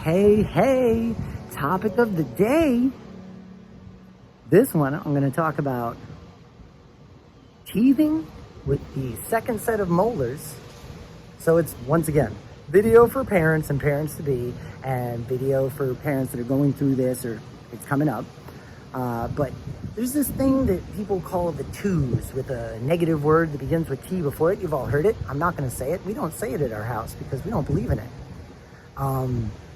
Hey, topic of the day. This one, I'm going to talk about teething with the second set of molars. So it's, once again, video for parents and parents-to-be, and video for parents that are going through this or it's coming up. But there's this thing that people call the twos, with a negative word that begins with T before it. You've all heard it. I'm not going to say it. We don't say it at our house because we don't believe in it.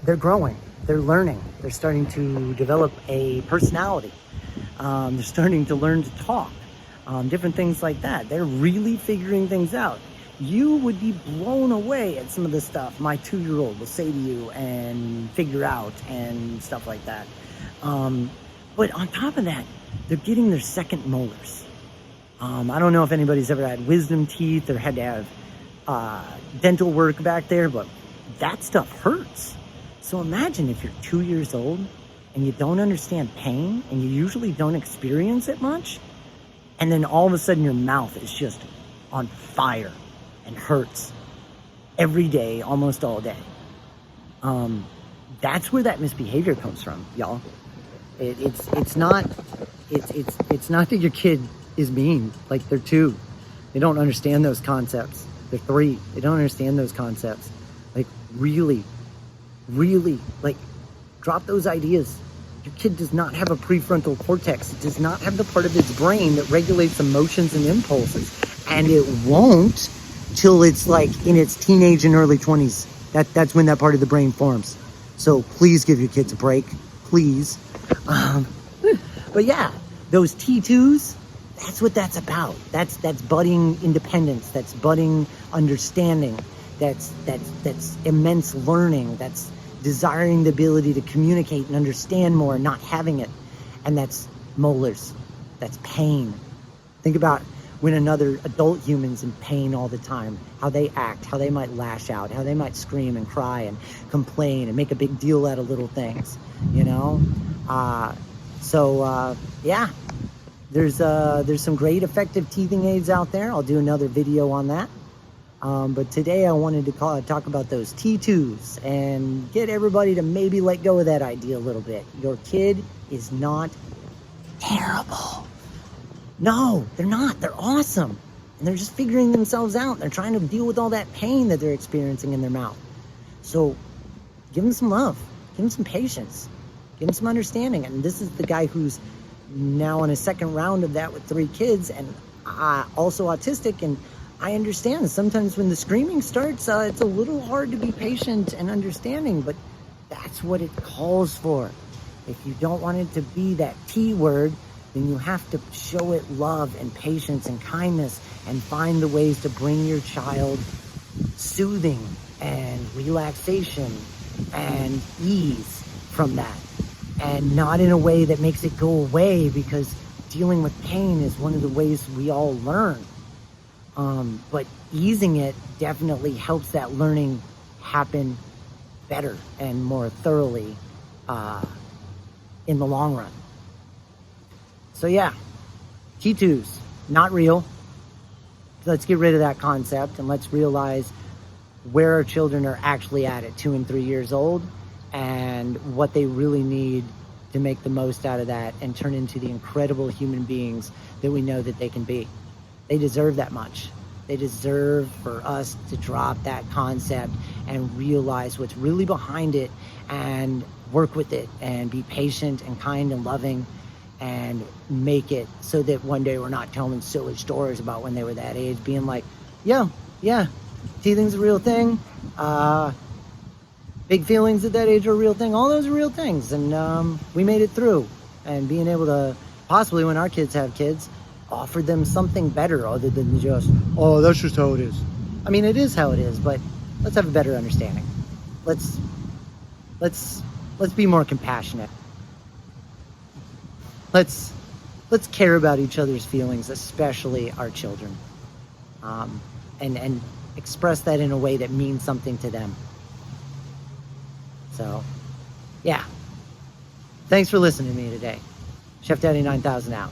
They're growing, they're learning, they're starting to develop a personality. They're starting to learn to talk, different things like that. They're really figuring things out. You would be blown away at some of the stuff my 2-year-old will say to you and figure out and stuff like that. But on top of that, they're getting their second molars. I don't know if anybody's ever had wisdom teeth or had to have dental work back there, but that stuff hurts. So imagine if you're 2 years old and you don't understand pain and you usually don't experience it much, and then all of a sudden your mouth is just on fire and hurts every day, almost all day. That's where that misbehavior comes from, y'all. It's not that your kid is mean. Like, they're 2. They don't understand those concepts. They're 3. They don't understand those concepts. Like, really, like, drop those ideas. Your kid does not have a prefrontal cortex. It does not have the part of its brain that regulates emotions and impulses. And it won't till it's like in its teenage and early 20s. That's when that part of the brain forms. So please give your kids a break, please. But yeah, those T2s, that's what that's about. That's budding independence. That's budding understanding. That's immense learning. That's desiring the ability to communicate and understand more and not having it. And that's molars. That's pain. Think about when another adult human's in pain all the time, how they act, how they might lash out, how they might scream and cry and complain and make a big deal out of little things, you know? Yeah, there's some great effective teething aids out there. I'll do another video on that. But today I wanted to talk about those T2s and get everybody to maybe let go of that idea a little bit. Your kid is not terrible. No, they're not. They're awesome. And they're just figuring themselves out. They're trying to deal with all that pain that they're experiencing in their mouth. So give them some love. Give them some patience. Give them some understanding. And this is the guy who's now on his second round of that with 3 kids and also autistic. And I understand sometimes when the screaming starts, it's a little hard to be patient and understanding, but that's what it calls for. If you don't want it to be that T word, then you have to show it love and patience and kindness and find the ways to bring your child soothing and relaxation and ease from that. And not in a way that makes it go away, because dealing with pain is one of the ways we all learn. But easing it definitely helps that learning happen better and more thoroughly in the long run. So yeah, T2s, not real. Let's get rid of that concept and let's realize where our children are actually at 2 and 3 years old and what they really need to make the most out of that and turn into the incredible human beings that we know that they can be. They deserve that much. They deserve for us to drop that concept and realize what's really behind it and work with it and be patient and kind and loving and make it so that one day we're not telling silly stories about when they were that age, being like, yeah, teething's a real thing. Big feelings at that age are a real thing. All those are real things. And we made it through. And being able to possibly, when our kids have kids, offer them something better other than just, oh, that's just how it is. I mean, it is how it is, but let's have a better understanding. Let's be more compassionate. Let's care about each other's feelings, especially our children, and express that in a way that means something to them. So, yeah. Thanks for listening to me today. Chef Daddy 9000 out.